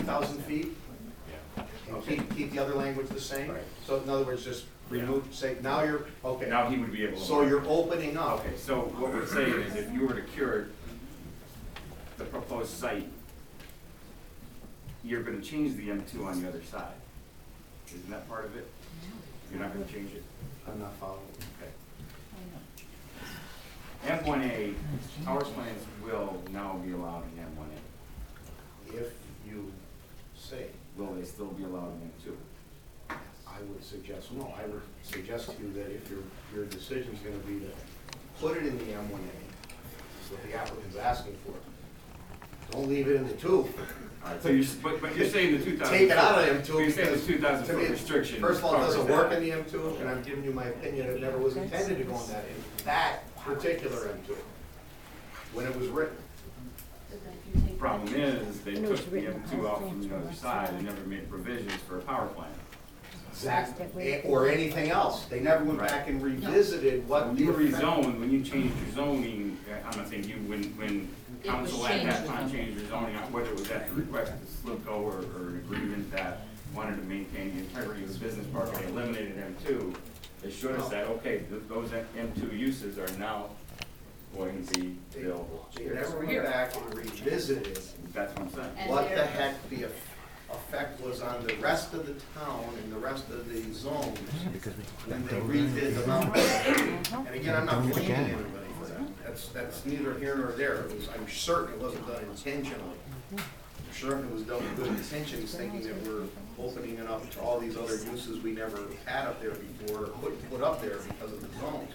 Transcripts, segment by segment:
2,000 feet, and keep the other language the same? Right. So in other words, just remove, say, now you're, okay. Now he would be able to. So you're opening up. Okay, so what we're saying is if you were to cure the proposed site, you're gonna change the M2 on the other side. Isn't that part of it? You're not gonna change it? I'm not following. Okay. M1A, power plants will now be allowed in M1A. If you say, Will they still be allowed in M2? I would suggest, no, I would suggest to you that if your decision's gonna be to put it in the M1A, that's what the applicant's asking for, don't leave it in the 2. Alright, so you're, but you're saying the 2,000. Take it out of M2. You're saying the because 2,000 to foot me, restriction. First of all, it doesn't covers work that. in the M2, and I'm giving you my opinion, it never was intended to go in that particular M2, when it was written. Problem is, they took the M2 out from the other side and never made provisions for a power plant. Exactly. Or anything else. They never went back and revisited what When the you effect. rezoned, when you changed your zoning, I'm not saying you, when It was council at that changed. time changed your zoning, whether it was at the request of SLUCO or an agreement that wanted to maintain the integrity of the business park and they eliminated M2, they should have said, okay, those M2 uses are now going to be available. They never went back and revisited That's what I'm saying. And what the they're- heck the effect was on the rest of the town and the rest of the zones when they redid the mountain. And again, I'm not blaming anybody for that. That's neither here nor there. It was, I'm certain it wasn't done intentionally. I'm certain it was done with good intentions, thinking that we're opening it up to all these other uses we never had up there before, put up there because of the zones.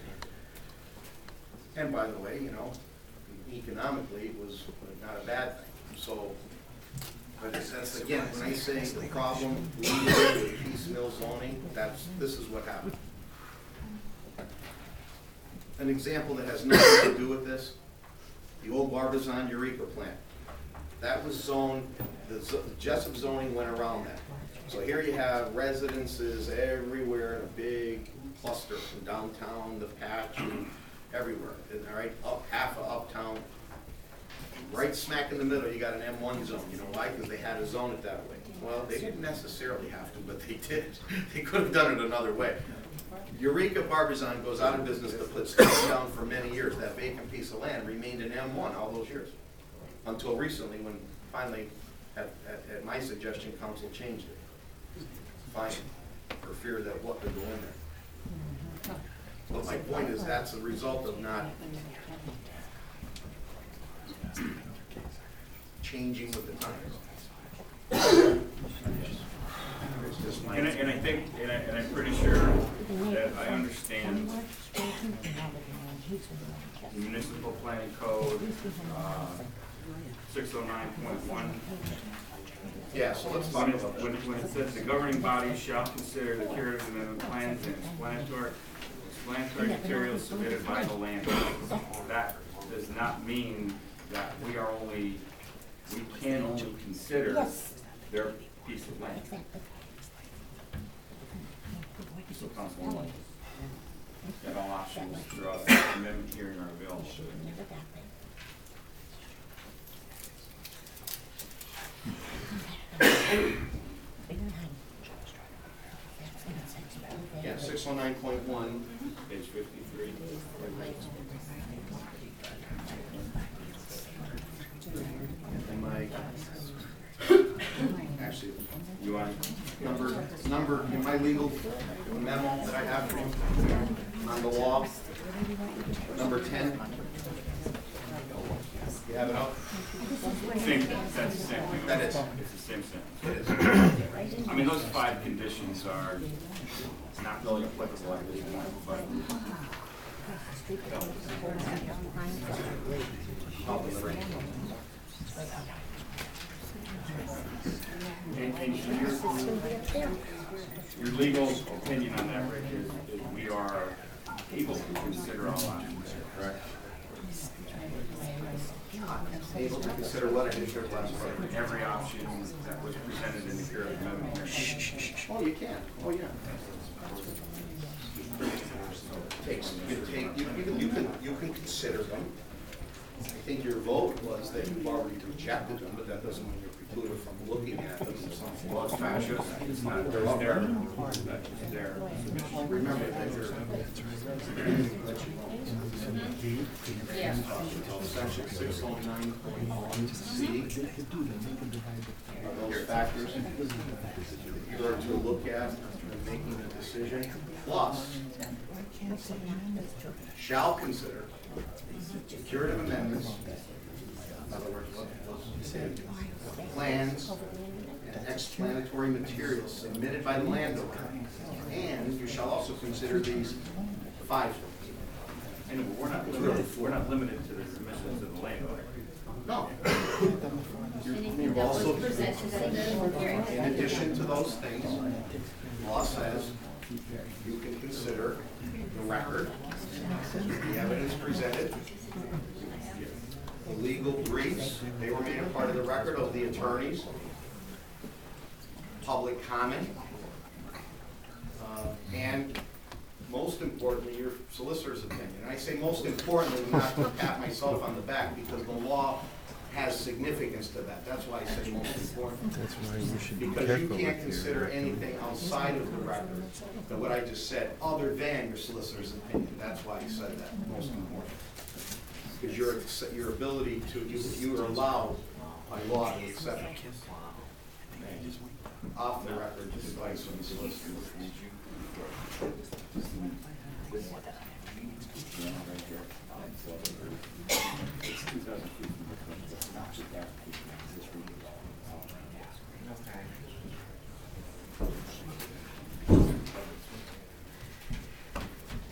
And by the way, you know, economically, it was not a bad thing. So, but that's, again, when I say the problem, with piecemeal zoning, this is what happened. An example that has nothing to do with this, the old Barbizon Eureka plant. That was zoned, the Jessup zoning went around that. So here you have residences everywhere in a big cluster from downtown, the patch, and everywhere, all right, up half of uptown. Right smack in the middle, you got an M1 zone. You know why? Because they had to zone it that way. Well, they didn't necessarily have to, but they did. They could have done it another way. Eureka Barbizon goes out of business to put stuff down for many years. That vacant piece of land remained in M1 all those years. Until recently, when finally, at my suggestion, council changed it. Fine, for fear that what could go in there. But my point is, that's a result of not changing with the times. It's just my. And I think, and I'm pretty sure that I understand the municipal planning code, 609.1. Yeah, so let's talk about that. When it says the governing body shall consider the curative amendment plans and explanatory materials submitted by the landowner. That does not mean that we can only consider their piece of land. So Councilwoman, that all options throughout the amendment hearing are available. Yeah, 609.1. Page 53. And my, actually, You want, number, in my legal memo that I have from, on the law, number 10. You have it up? same, that's the same thing. That is. It's the same sentence. It is. I mean, those 5 conditions are not really applicable at this point, but and your legal opinion on that, Rick, is we are able to consider all options, correct? Able to consider what I did here last Friday. Every option that was presented in the curative amendment hearing. Oh, you can. Oh, yeah. You can consider them. I think your vote was that you've already rejected them, but that doesn't mean you're concluded from looking at them. Well, it's fascist, it's not their submission. Remember that you're, Yeah. section 609.1C are those factors that you are to look at when making a decision, plus shall consider curative amendments, in other words, plans and explanatory materials submitted by the landowner. And you shall also consider these 5 things. I know, but we're not limited to the submissions of the landowner. No. Anything You've that was also, presented at the hearing. in addition to those things, law says you can consider the record, the evidence presented, the legal briefs, they were made a part of the record of the attorneys, public comment, and most importantly, your solicitor's opinion. And I say most importantly, not to pat myself on the back, because the law has significance to that. That's why I say most important. That's why we should be Because careful you can't with your- consider anything outside of the record than what I just said, other than your solicitor's opinion. That's why I said that, most important. Because your ability to, you are allowed by law to accept off the record advice from the solicitor.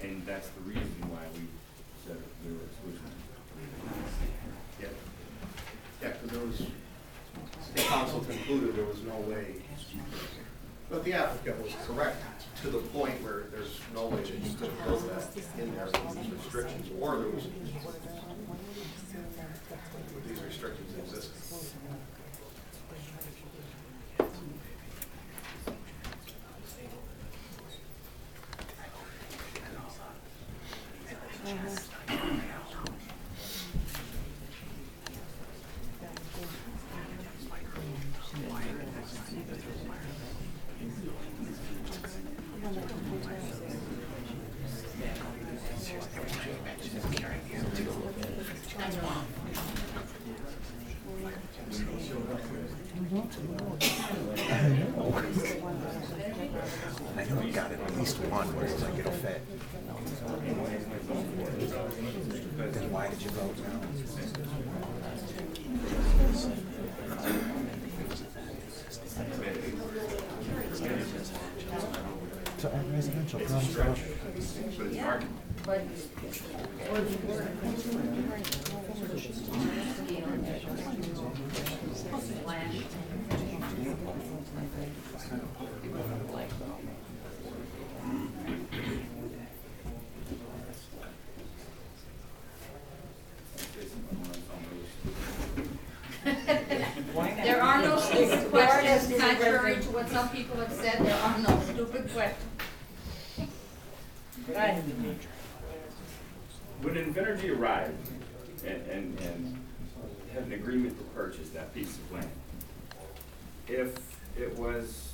And that's the reason why we said we were exclusionary. Yeah, because there was, the council concluded there was no way, but the applicant was correct to the point where there's no way that you could build that in there with these restrictions, or there was, with these restrictions existing. I know you got it, at least one where it's like it'll fit. Then why did you vote no? So our residential comes out. But there are no stupid questions, contrary to what some people have said, there are no stupid questions. When Invenergy arrived and had an agreement to purchase that piece of land, if it was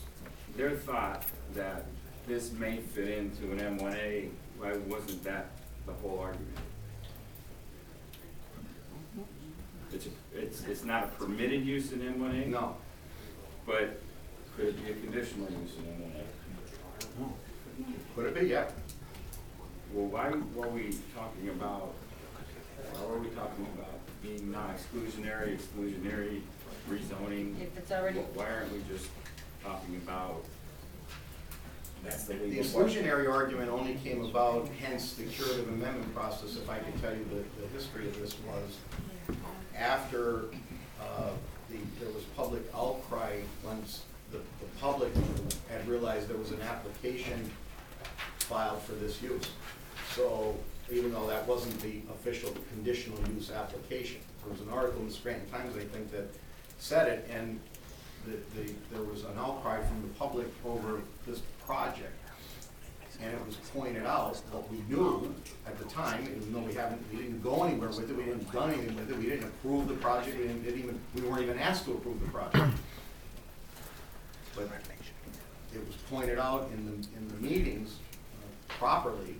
their thought that this may fit into an M1A, why wasn't that the whole argument? It's not a permitted use in M1A? No, But could it be a conditional use in M1A? could it be? Yeah. Well, why were we talking about being non-exclusionary, exclusionary, rezoning? If it's already, Why aren't we just talking about that's the The legal question? exclusionary argument only came about, hence the curative amendment process. If I could tell you the history of this was, after there was public outcry, once the public had realized there was an application filed for this use. So even though that wasn't the official conditional use application, there was an article in the Scranton Times, I think, that said it, and there was an outcry from the public over this project. And it was pointed out, what we knew at the time, even though we didn't go anywhere with it, we didn't do anything with it, we didn't approve the project, we weren't even asked to approve the project. But it was pointed out in the meetings properly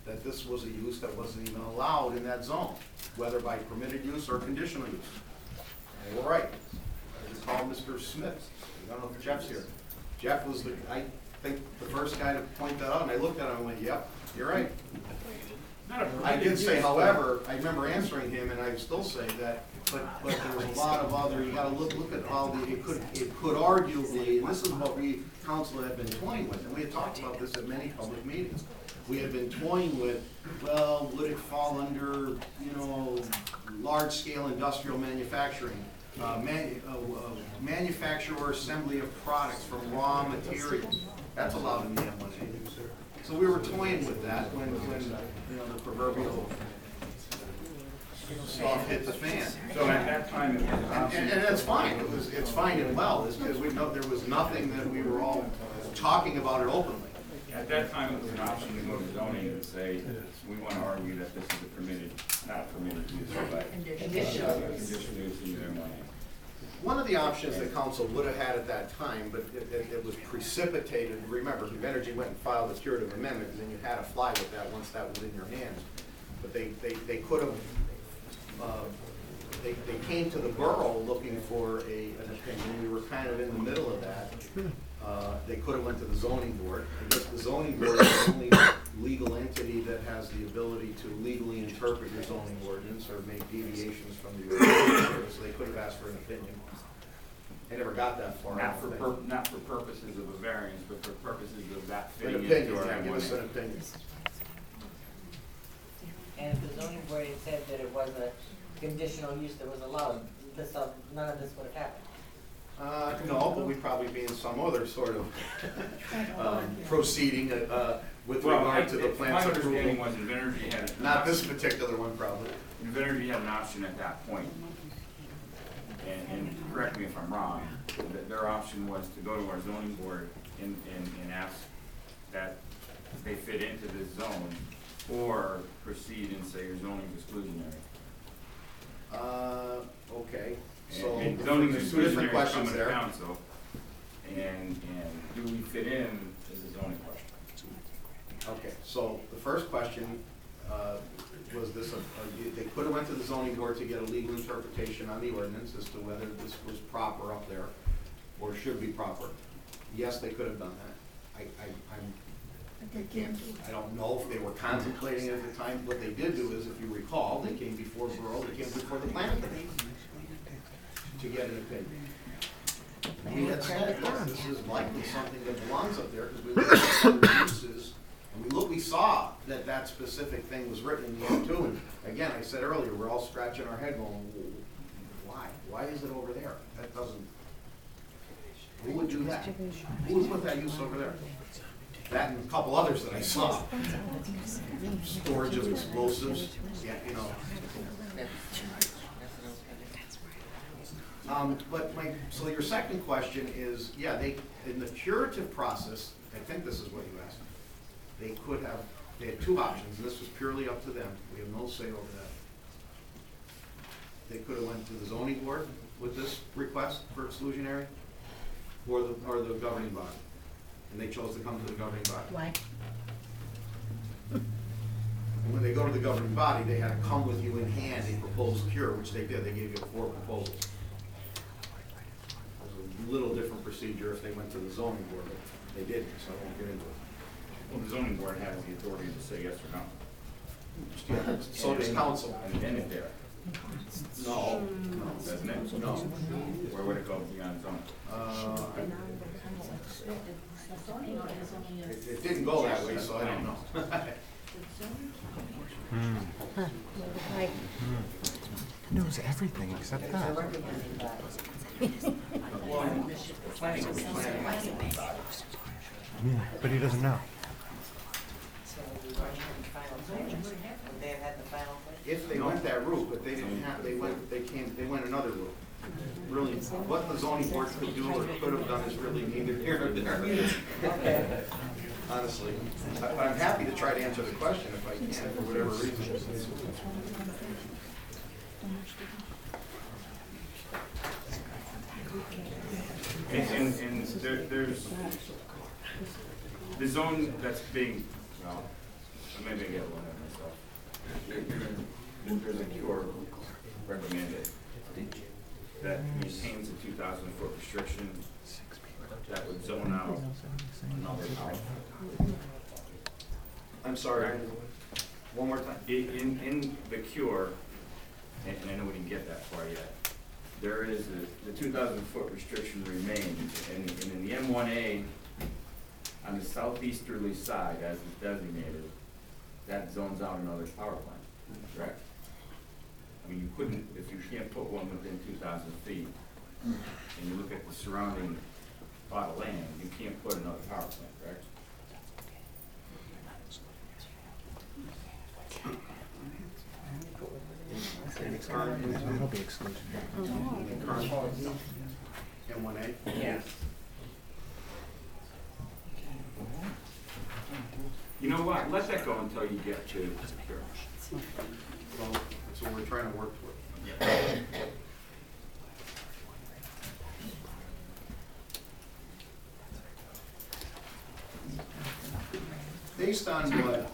that this was a use that wasn't even allowed in that zone, whether by permitted use or conditional use. And they were right. I just called Mr. Smith. I don't know if Jeff's here. Jeff was I think the first guy to point that out, and I looked at him and went, yep, you're right. I did say, however, I remember answering him, and I still say that, but there was a lot of other, you gotta look at all it could arguably, and this is what we, council, had been toying with, and we had talked about this at many public meetings. We had been toying with, well, would it fall under, large-scale industrial manufacturing? Manufacture or assembly of products from raw materials. That's allowed in the M1A. So we were toying with that when the proverbial stuff hit the fan. So at that time, it was an option. And that's fine. It's fine and well. It's because we know there was nothing that we were all talking about it openly. At that time, it was an option to go to zoning and say, we want to argue that this is a permitted, not permitted use, but conditional use in your M1A. One of the options that council would have had at that time, but it was precipitated, remember, Energy went and filed a curative amendment, and then you had to fly with that once that was in your hands. But they could have, they came to the borough looking for an opinion. We were kind of in the middle of that. They could have went to the zoning board. I guess the zoning board is the only legal entity that has the ability to legally interpret your zoning ordinance or make deviations from the ordinance, so they could have asked for an opinion. I never got that far. Not for purposes of a variance, but for purposes of that An fitting opinion, into our yeah, give us an M1A. opinion. And if the zoning board had said that it was a conditional use that was allowed, none of this would have happened. No, but we'd probably be in some other sort of proceeding with Well, regard to the my plant's understanding approval. was Invenergy had. Not this particular one, probably. Invenergy had an option at that point. And correct me if I'm wrong, that their option was to go to our zoning board and ask that they fit into this zone, or proceed and say your zoning is exclusionary. Okay, so And zoning there's is two different exclusionary questions coming to there. council, and do we fit in is a zoning question. Okay, so the first question was this, they could have went to the zoning board to get a legal interpretation on the ordinance as to whether this was proper up there or should be proper. Yes, they could have done that. I don't know if they were contemplating it at the time. What they did do is, if you recall, they came before borough, they came before the planning commission to get an opinion. We had said, yes, this is likely something that belongs up there, because we looked at other uses, and we saw that specific thing was written in the M2, and again, I said earlier, we're all scratching our head going, why? Why is it over there? That doesn't, who would do that? Who would put that use over there? That and a couple others that I saw. Storage of explosives, yeah, so your second question is, yeah, in the curative process, I think this is what you asked, they had two options, and this was purely up to them. We have no say over that. They could have went to the zoning board with this request for exclusionary, or the governing body. And they chose to come to the governing body. Why? And when they go to the governing body, they had to come with you in hand a proposed cure, which they did. They gave you 4 proposals. It was a little different procedure if they went to the zoning board, but they didn't, so I won't get into it. Well, the zoning board has the authority to say yes or no. Yeah, so does council. And it ended there, No, doesn't it? no. Where would it go beyond zoning? It didn't go that way, so I don't know. Knows everything except It's a that. recognizing body. Yeah, but he doesn't know. So we weren't having final plans. Would they have had the final plan? If they went that route, but they didn't have, they went another route. Really, what the zoning board could do or could have done is really neither here nor there. Okay. honestly. But I'm happy to try to answer the question if I can, for whatever reason. And there's the zone that's being, well, maybe I get one of myself. There's a cure recommended that maintains a 2,000-foot restriction that would zone out another house. I'm sorry, one more time. In the cure, and I know we didn't get that far yet, there is the 2,000-foot restriction remains, and in the M1A, on the southeasterly side, as is designated, that zones out another power plant, correct? I mean, you couldn't, if you can't put one within 2,000 feet, and you look at the surrounding plot of land, you can't put another power plant, correct? That'll be exclusionary. M1A? Yes. You know what, let that go until you get to cure. Well, that's what we're trying to work toward. Based on what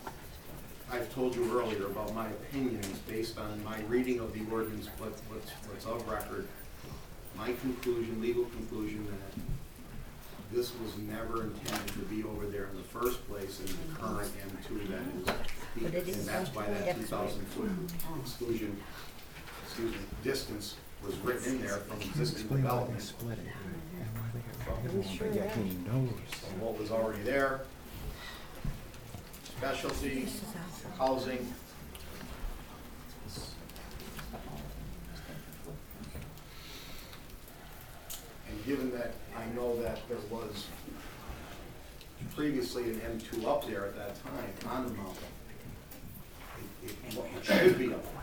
I've told you earlier about my opinions, based on my reading of the ordinance, what's of record, my conclusion, legal conclusion, that this was never intended to be over there in the first place in the current M2 that is, and that's why that 2,000-foot exclusion, distance was written in there from existing Explain why they development. split it and why they got rid of it, but yet he knows. From what was already there, specialty, housing. And given that I know that there was previously an M2 up there at that time on the mountain, it should be up there.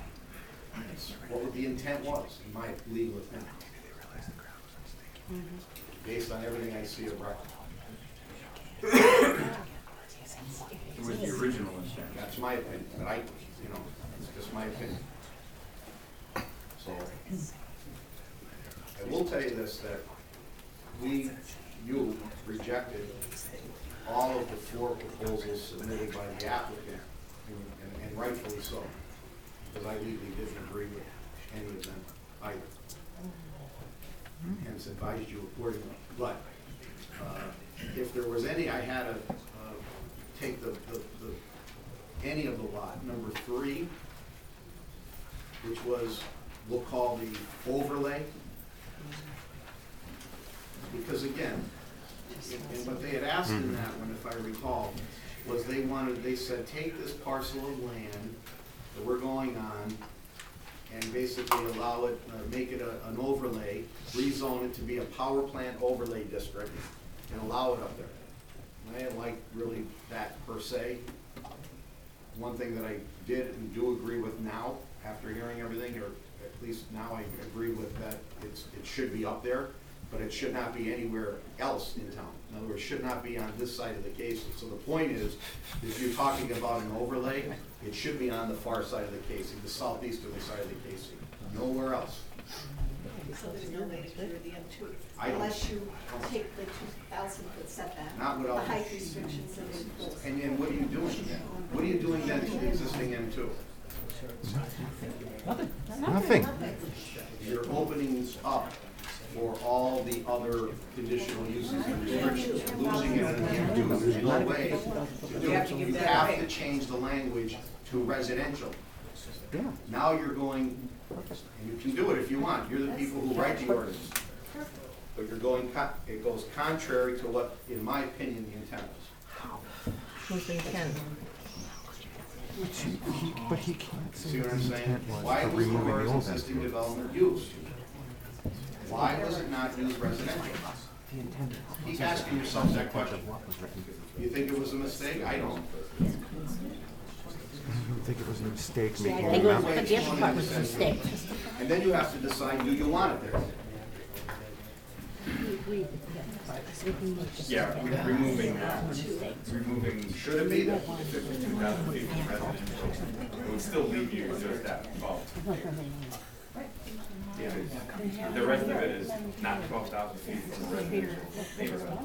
What the intent was, in my legal opinion, based on everything I see of record. It was the original intent. That's my opinion, but it's just my opinion. So, I will tell you this, that you rejected all of the 4 proposals submitted by the applicant, and rightfully so, because I legally didn't agree with any of them either. Hence advised you accordingly. But if there was any, I had to take any of the lot, number 3, which was, we'll call the overlay. Because again, and what they had asked in that one, if I recall, was they said, take this parcel of land that we're going on and basically allow it, make it an overlay, rezone it to be a power plant overlay district, and allow it up there. And I didn't like really that per se. One thing that I did and do agree with now, after hearing everything, or at least now I agree with that, it should be up there, but it should not be anywhere else in town. In other words, should not be on this side of the casing. So the point is, if you're talking about an overlay, it should be on the far side of the casing, the southeasterly side of the casing, nowhere else. So there's no way to clear the M2 I don't- unless you take the 2,000-foot setback, Not the without, height restrictions that are imposed. and then what are you doing then? What are you doing then to the existing M2? Nothing. You're opening up for all the other conditional uses and restrictions, losing it in the M2. There's no way to do it. You have to change the language to residential. Yeah. Now you're going, and you can do it if you want, you're the people who write the ordinance. But you're going, it goes contrary to what, in my opinion, the intent was. Who's the intent? But he can't say See what I'm the saying? intent was Why for was the removing word the old existing M2. development used? Why was it not used residential? The intent. Keep asking yourself that question. What was written. You think it was a mistake? I don't. I don't think it was a mistake making I the think amount. the gift part was a mistake. And then you have to decide, do you want it there? Yeah, removing that, Should it be there? if it was 2,000 feet from residential, it would still leave you just at 12. Yeah, the rest of it is not 12,000 feet from residential neighborhood.